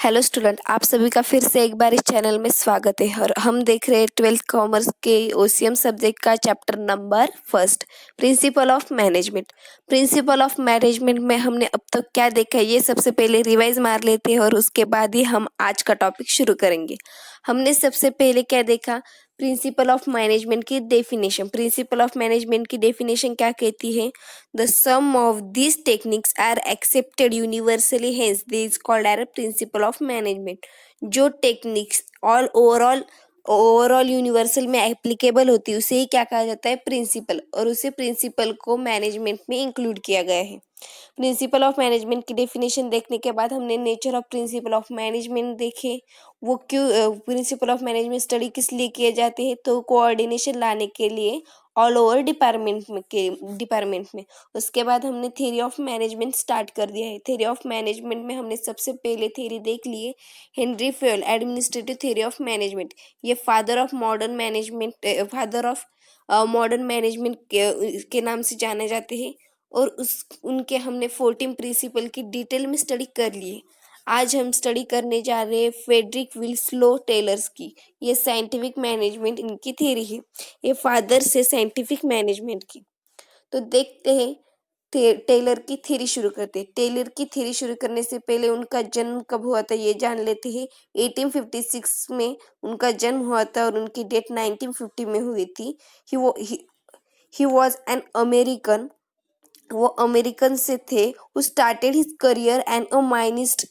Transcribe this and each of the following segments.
Hello student, आप सभी का फिर से एक बार इस चैनल में स्वागत है। और हम देख रहे हैं 12th कॉमर्स के ओसीएम सब्जेक्ट का chapter number first, principal of management. Principal of management में हमने अब तक क्या देखा है, ये सबसे पहले रिवाइज मार लेते हैं और उसके बाद ही हम आज का टॉपिक शुरू करेंगे। हमने सबसे पहले क्या देखा, प्रिंसिपल ऑफ मैनेजमेंट की डेफिनेशन। प्रिंसिपल ऑफ मैनेजमेंट की डेफिनेशन क्या कहती है? The sum of these techniques are accepted universally, hence this is called as principle of management. जो टेक्निक्स ऑल ओवरऑल यूनिवर्सल में एप्लीकेबल होती है उसे ही क्या कहा जाता है? प्रिंसिपल। और उसे प्रिंसिपल को मैनेजमेंट में इंक्लूड किया गया है। प्रिंसिपल ऑफ मैनेजमेंट की डेफिनेशन देखने के बाद हमने nature of principal of management देखे। वो क्यों प्रिंसिपल ऑफ मैनेजमेंट स्टडी किस लिए किए जाते हैं? तो कोऑर्डिनेशन लाने के लिए ऑल ओवर डिपार्टमेंट में। उसके बाद हमने थ्योरी ऑफ मैनेजमेंट स्टार्ट कर दिया है। थ्योरी ऑफ मैनेजमेंट में हमने सबसे पहले थ्योरी देख ली है, Henry Fayol administrative theory of management. ये फादर ऑफ मॉडर्न मैनेजमेंट के नाम से जाने जाते हैं। और उनके हमने 14 प्रिंसिपल की डिटेल में स्टडी कर ली है। आज हम स्टडी करने जा रहे हैं फ्रेडरिक विल्सलो टेलर्स की। ये साइंटिफिक मैनेजमेंट इनकी थ्योरी है। ये फादर से साइंटिफिक मैनेजमेंट की। तो देखते हैं, टेलर की थ्योरी शुरू करते हैं। टेलर की थ्योरी शुरू करने से पहले उनका जन्म कब हुआ था ये जान लेते हैं। 1856 में उनका जन्म हुआ था और उनकी डेथ 1950 में हुई थी। He was an American. वो अमेरिकन से थे। वो started his career and a minister.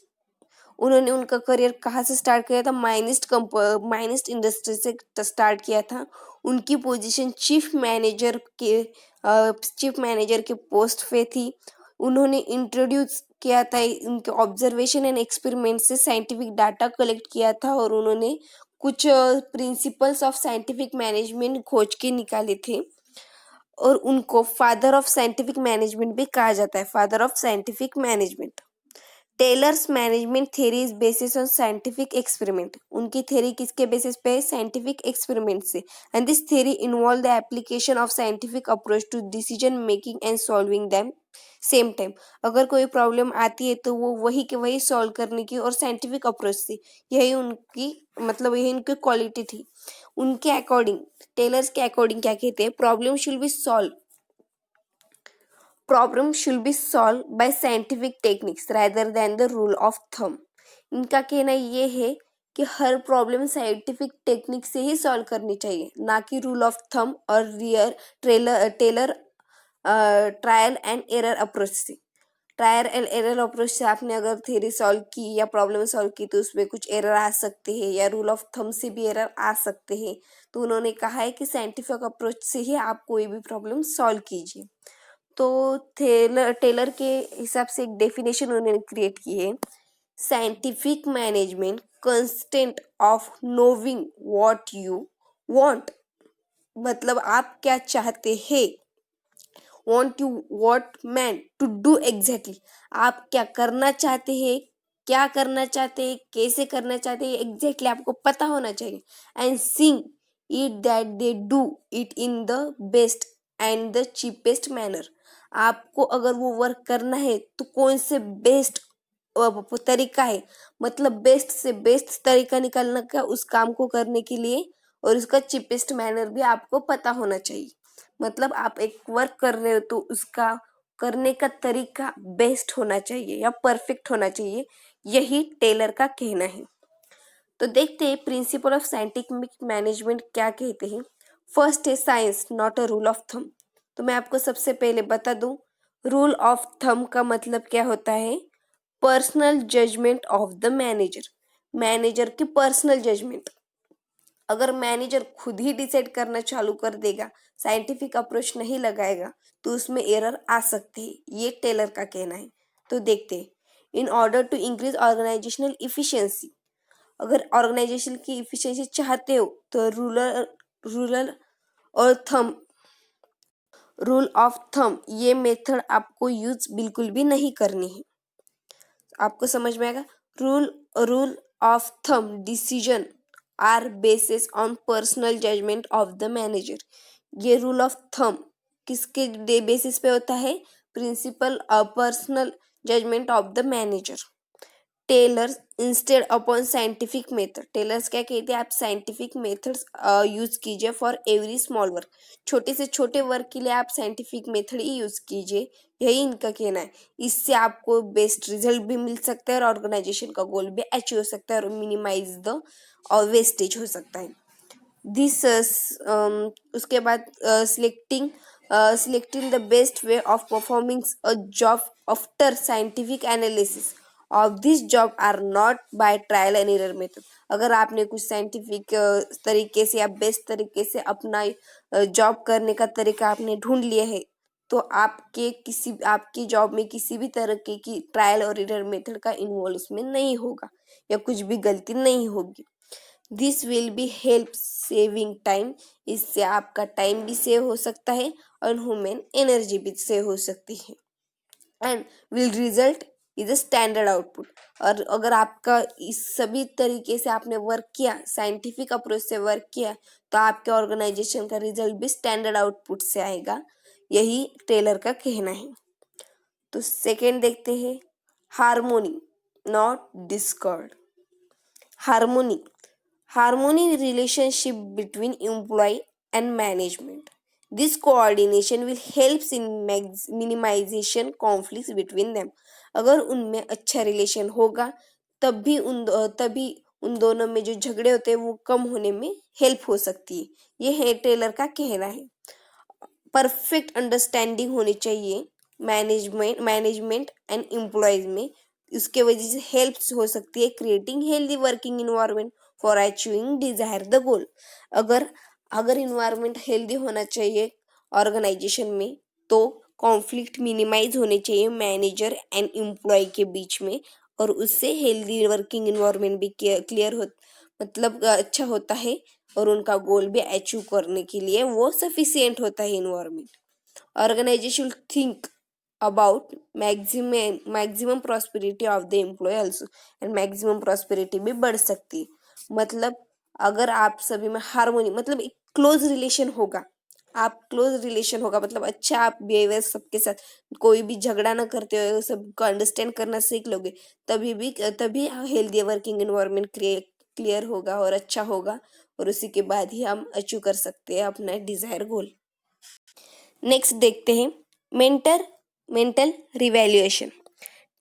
उन्होंने उनका करियर कहाँ से स्टार्ट किया था? माइनिस्ट इंडस्ट्री से स्टार्ट किया था। उनकी पोजीशन चीफ मैनेजर के पोस्ट पे थी। उन्होंने इंट्रोड्यूस किया था, उनके ऑब्जर्वेशन एंड एक्सपेरिमेंट से साइंटिफिक डाटा कलेक्ट किया था और उन्होंने कुछ प्रिंसिपल्स ऑफ साइंटिफिक मैनेजमेंट खोज के निकाले थे। और उनको फादर ऑफ साइंटिफिक मैनेजमेंट भी कहा जाता है, father of scientific management. Taylor's management theory is basis on scientific experiment. उनकी थ्योरी किसके बेसिस पे है? साइंटिफिक एक्सपेरिमेंट से। And this theory involve the application of scientific approach to decision making and solving them same time. अगर कोई problem आती है तो वो वही के वही सॉल्व करने की, और साइंटिफिक अप्रोच से, यही उनकी यही उनकी क्वालिटी थी। उनके अकॉर्डिंग, टेलर्स के अकॉर्डिंग क्या कहते हैं? Problem should be solved by scientific techniques rather than the rule of thumb। इनका कहना ये है कि हर प्रॉब्लम साइंटिफिक टेक्निक से ही सॉल्व करनी चाहिए, ना कि रूल ऑफ थंब और Taylor trial and error approach से। ट्रायल एंड एरर अप्रोच से आपने अगर थ्योरी सॉल्व की या प्रॉब्लम सॉल्व की तो उसमें कुछ एरर आ सकते हैं, या रूल ऑफ थंब से भी एरर आ सकते हैं। तो उन्होंने कहा है कि साइंटिफिक अप्रोच से ही आप कोई भी प्रॉब्लम सॉल्व कीजिए। तो टेलर के हिसाब से एक डेफिनेशन उन्होंने क्रिएट की है, scientific management constant of knowing what you want. मतलब आप क्या चाहते हैं, want you what man to do exactly. आप क्या करना चाहते हैं, क्या करना चाहते हैं, कैसे करना चाहते हैं, एग्जैक्टली आपको पता होना चाहिए। And sing it that they do it in the best and the cheapest manner. आपको अगर वो वर्क करना है तो कौन से बेस्ट तरीका है, मतलब बेस्ट से बेस्ट तरीका निकालने का उस काम को करने के लिए, और उसका चीपेस्ट मैनर भी आपको पता होना चाहिए। मतलब आप एक वर्क कर रहे हो तो उसका करने का तरीका बेस्ट होना चाहिए या परफेक्ट होना चाहिए, यही टेलर का कहना है। तो देखते हैं प्रिंसिपल ऑफ साइंटिफिक मैनेजमेंट क्या कहते हैं। फर्स्ट है science not a rule of thumb. तो मैं आपको सबसे पहले बता दूं, रूल ऑफ थंब का मतलब क्या होता है? Personal judgement of the manager. Manager की पर्सनल जजमेंट। अगर मैनेजर खुद ही डिसाइड करना चालू कर देगा, साइंटिफिक अप्रोच नहीं लगाएगा, तो उसमें एरर आ सकते हैं, ये टेलर का कहना है। तो देखते हैं, in order to increase organisational efficiency. अगर ऑर्गेनाइजेशन की इफिशियंसी चाहते हो तो रूलर और थंब रूल ऑफ थंब ये मेथड आपको यूज बिल्कुल भी नहीं करनी है। आपको समझ में आएगा? Rule of thumb decision are basis on personal judgement of the manager. ये रूल ऑफ थंब किसके बेसिस पे होता है? Principle personal judgement of the manager. Taylor's instead upon scientific method. Taylor's क्या कहते हैं, आप साइंटिफिक मेथड्स यूज कीजिए फॉर एवरी स्मॉल वर्क। छोटे से छोटे वर्क के लिए आप साइंटिफिक मेथड ही यूज कीजिए, यही इनका कहना है। इससे आपको बेस्ट रिजल्ट भी मिल सकता है और ऑर्गेनाइजेशन का गोल भी अचीव हो सकता है और मिनिमाइज द वेस्टेज हो सकता है। दिस उसके बाद selecting the best way of performing a job after scientific analysis of this job are not by trial and error method. अगर आपने कुछ साइंटिफिक तरीके से या बेस्ट तरीके से अपना जॉब करने का तरीका आपने ढूंढ लिया है, तो आपकी जॉब में किसी भी तरह की ट्रायल और एरर मेथड का इन्वॉल्व उसमें नहीं होगा या कुछ भी गलती नहीं होगी। This will be help saving time. इससे आपका टाइम भी सेव हो सकता है और ह्यूमन एनर्जी भी सेव हो सकती है। And will result is a standard output. और अगर आपका इस सभी तरीके से आपने वर्क किया, साइंटिफिक अप्रोच से वर्क किया, तो आपके ऑर्गेनाइजेशन का रिजल्ट भी स्टैंडर्ड आउटपुट से आएगा, यही टेलर का कहना है। तो सेकेंड देखते हैं, harmony not Discord. Harmony relationship between employee and management. This coordination will helps in minimization conflicts between them. अगर उनमें अच्छा रिलेशन होगा तभी उन दोनों में जो झगड़े होते हैं वो कम होने में हेल्प हो सकती है, ये है टेलर का कहना है। परफेक्ट अंडरस्टैंडिंग होनी चाहिए मैनेजमेंट एंड एम्प्लॉयज में, उसके वजह से हेल्प हो सकती है creating healthy working environment for achieving Dzire the goal. अगर इन्वायरमेंट हेल्दी होना चाहिए ऑर्गेनाइजेशन में, तो कॉन्फ्लिक्ट मिनिमाइज होने चाहिए मैनेजर एंड एम्प्लॉय के बीच में, और उससे हेल्दी वर्किंग इन्वायरमेंट भी क्लियर हो मतलब अच्छा होता है और उनका गोल भी अचीव करने के लिए वो सफिशिएंट होता है environment. Organisation think about maximum prosperity of the employee also, and maximum prosperity भी बढ़ सकती है। मतलब अगर आप सभी में हार्मोनी मतलब एक क्लोज रिलेशन होगा, मतलब अच्छा आप बिहेवियर सबके साथ, कोई भी झगड़ा ना करते हो, सबको अंडरस्टैंड करना सीख लोगे, तभी हेल्दी वर्किंग एनवायरनमेंट क्लियर होगा और अच्छा होगा, और उसी के बाद ही हम अचीव कर सकते हैं अपना डिजायर गोल। नेक्स्ट देखते हैं मेंटल रिवैल्यूएशन।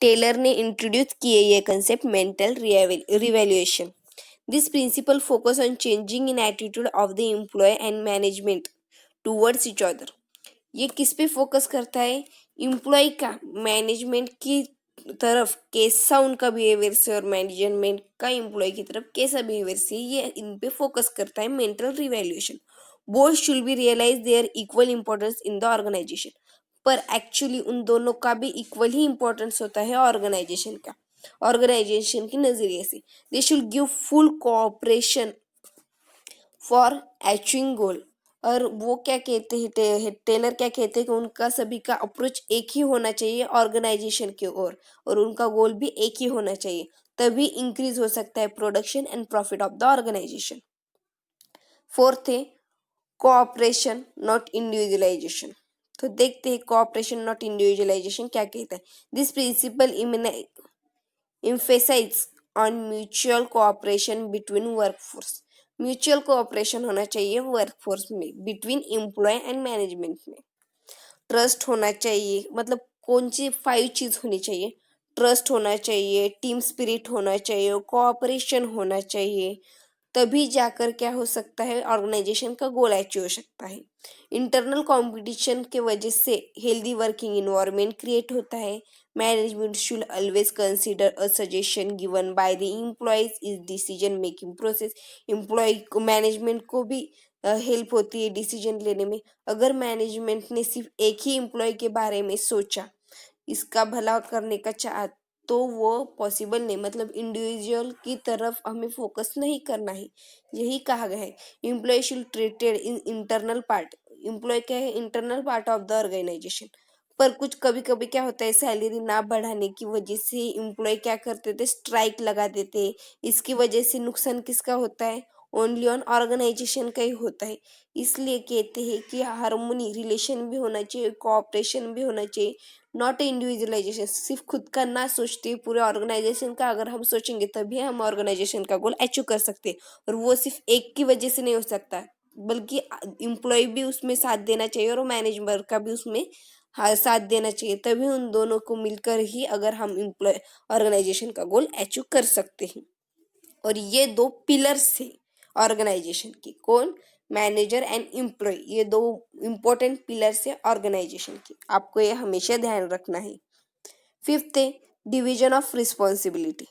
टेलर ने इंट्रोड्यूस किए ये concept mental revaluation. This principle focus on changing in attitude of the employee and management towards each other. ये किस पे फोकस करता है, एम्प्लॉय का मैनेजमेंट की तरफ कैसा उनका बिहेवियर से और मैनेजमेंट का एम्प्लॉय की तरफ कैसा बिहेवियर से, ये इन पे फोकस करता है mental revaluation. Both should be realise their equal importance in the organisation. पर एक्चुअली उन दोनों का भी इक्वल ही इंपॉर्टेंस होता है ऑर्गेनाइजेशन के नजरिए से। They should give full cooperation for achieving goal. और वो क्या कहते हैं, टेलर क्या कहते हैं कि उनका सभी का अप्रोच एक ही होना चाहिए ऑर्गेनाइजेशन की ओर, और उनका गोल भी एक ही होना चाहिए, तभी इंक्रीज हो सकता है production and profit of the organisation. Fourth है कोऑपरेशन नॉट इंडिविजुअलाइजेशन। तो देखते हैं कोऑपरेशन नॉट इंडिविजुअलाइजेशन क्या कहता है। This principle emphasize on mutual cooperation between workforce। Mutual cooperation होना चाहिए वर्कफोर्स में, बिटवीन एम्प्लॉय एंड मैनेजमेंट में। ट्रस्ट होना चाहिए, मतलब कौन सी 5 चीज होनी चाहिए, ट्रस्ट होना चाहिए, टीम स्पिरिट होना चाहिए, कोऑपरेशन होना चाहिए, तभी जाकर क्या हो सकता है ऑर्गेनाइजेशन का गोल अचीव हो सकता है। इंटरनल कंपटीशन के वजह से हेल्दी वर्किंग इन्वायरमेंट क्रिएट होता है। Management should always consider a suggestion given by the employees is decision making process. Employee को मैनेजमेंट को भी हेल्प होती है डिसीजन लेने में। अगर मैनेजमेंट ने सिर्फ एक ही एम्प्लॉय के बारे में सोचा, इसका भला करने का चाह, तो वो पॉसिबल नहीं, मतलब इंडिविजुअल की तरफ हमें फोकस नहीं करना है, यही कहा गया है। Employee should treated in internal part. Employee क्या है, internal part of the organisation. पर कुछ कभी कभी क्या होता है, सैलरी ना बढ़ाने की वजह से एम्प्लॉय क्या करते थे, स्ट्राइक लगा देते। इसकी वजह से नुकसान किसका होता है, ओनली ऑन ऑर्गेनाइजेशन का ही होता है। इसलिए कहते हैं कि हार्मोनी रिलेशन भी होना चाहिए, कोऑपरेशन भी होना चाहिए, नॉट इंडिविजुअलाइजेशन। सिर्फ खुद का ना सोचते पूरे ऑर्गेनाइजेशन का अगर हम सोचेंगे तभी हम ऑर्गेनाइजेशन का गोल अचीव कर सकते हैं। और वो सिर्फ एक की वजह से नहीं हो सकता, बल्कि एम्प्लॉय भी उसमें साथ देना चाहिए और मैनेजमेंट का भी उसमें साथ देना चाहिए। तभी उन दोनों को मिलकर ही अगर हम एम्प्लॉय ऑर्गेनाइजेशन का गोल अचीव कर सकते हैं। और ये दो पिलर्स है ऑर्गेनाइजेशन की, कौन, मैनेजर एंड एम्प्लॉय, ये दो इंपॉर्टेंट पिलर्स है ऑर्गेनाइजेशन की, आपको ये हमेशा ध्यान रखना है। फिफ्थ है division of responsibility.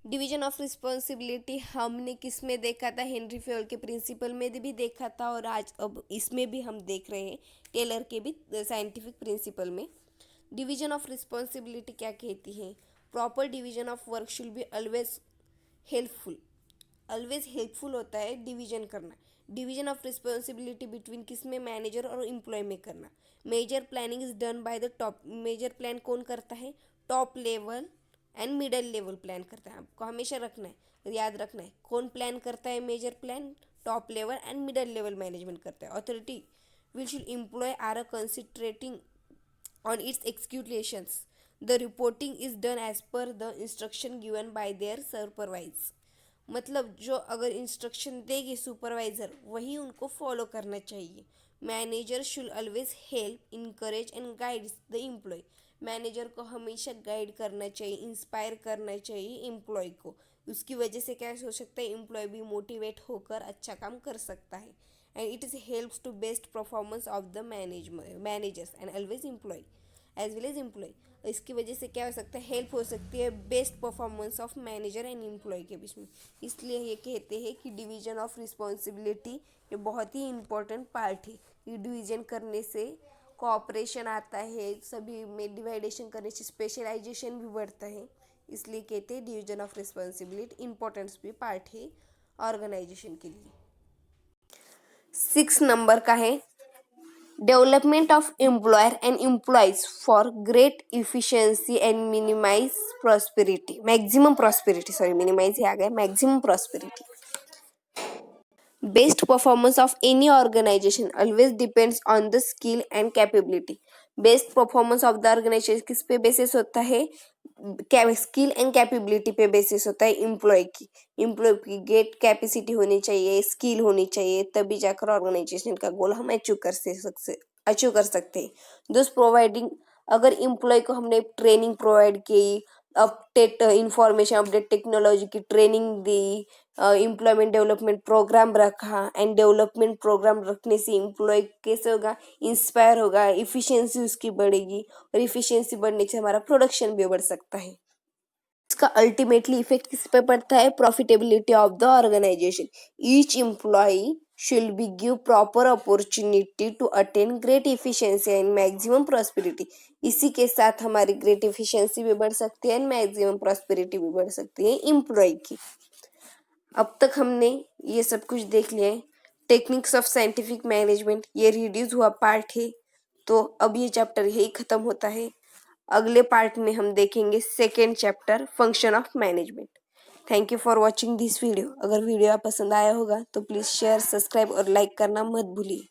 Division of responsibility हमने किस में देखा था, हेनरी फेयल के प्रिंसिपल में भी देखा था, और आज अब इसमें भी हम देख रहे हैं टेलर के भी साइंटिफिक प्रिंसिपल में। डिवीजन ऑफ रिस्पॉन्सिबिलिटी क्या कहती है, proper division of work should be always helpful होता है डिवीजन करना। डिवीजन ऑफ रिस्पॉन्सिबिलिटी बिटवीन किस में, मैनेजर और एम्प्लॉय में करना। Major planning is done by the top, major plan कौन करता है, top level and middle level plan करता है। आपको हमेशा रखना है, याद रखना है, कौन प्लान करता है major plan, top level and middle level management करता है। Authority will should employee are concentrating on its executions. The reporting is done as per the instruction given by their supervisor. मतलब जो अगर इंस्ट्रक्शन देगी supervisor वही उनको follow करना चाहिए। Manager should always help, encourage and guide the employee. Manager को हमेशा गाइड करना चाहिए, इंस्पायर करना चाहिए एम्प्लॉय को। उसकी वजह से क्या हो सकता है, एम्प्लॉय भी मोटिवेट होकर अच्छा काम कर सकता है। And it is helps to best performance of the managers and always employee as well as employee. इसकी वजह से क्या हो सकता है, हेल्प हो सकती है best performance of manager and employee के बीच में। इसलिए ये कहते हैं कि डिवीजन ऑफ रिस्पॉन्सिबिलिटी ये बहुत ही इम्पोर्टेंट पार्ट है। ये डिवीजन करने से कोऑपरेशन आता है, सभी में डिवाइडेशन करने से स्पेशलाइजेशन भी बढ़ता है। इसलिए कहते हैं डिवीजन ऑफ रिस्पॉन्सिबिलिटी इम्पोर्टेंस भी पार्ट है ऑर्गेनाइजेशन के लिए। 6 नंबर का है development of employer and employees for great efficiency and minimise prosperity, maximum prosperity, sorry minimise ही आ गया, maximum prosperity. Best performance of any organisation always depends on the skill and capability. Best performance of the organisation किस पे basis होता है, skill and capability पे basis होता है। एम्प्लॉय की गेट कैपेसिटी होनी चाहिए, स्किल होनी चाहिए, तभी जाकर ऑर्गेनाइजेशन का गोल हम अचीव कर सकते हैं। दोस्त प्रोवाइडिंग, अगर एम्प्लॉय को हमने ट्रेनिंग प्रोवाइड की, अपडेट इंफॉर्मेशन, अपडेट टेक्नोलॉजी की ट्रेनिंग दी, एम्प्लॉयमेंट डेवलपमेंट प्रोग्राम रखा, एंड डेवलपमेंट प्रोग्राम रखने से एम्प्लॉय कैसे होगा, इंस्पायर होगा, इफिशियंसी उसकी बढ़ेगी, और इफिशियंसी बढ़ने से हमारा प्रोडक्शन भी बढ़ सकता है। इसका अल्टीमेटली इफेक्ट किस पे पड़ता है, profitability of the organisation. Each employee should be give proper opportunity to attain great efficiency and maximum prosperity। इसी के साथ हमारी ग्रेट एफिशिएंसी भी बढ़ सकती है, मैक्सिमम प्रॉस्पेरिटी भी बढ़ सकती है एम्प्लॉय की। अब तक हमने ये सब कुछ देख लिया है। टेक्निक्स ऑफ साइंटिफिक मैनेजमेंट ये रिड्यूस हुआ पार्ट है, तो अब ये चैप्टर यही खत्म होता है। अगले पार्ट में हम देखेंगे second chapter function of management. Thank you for watching this video. अगर वीडियो आप पसंद आया होगा तो प्लीज़ शेयर, सब्सक्राइब और लाइक करना मत भूलिए।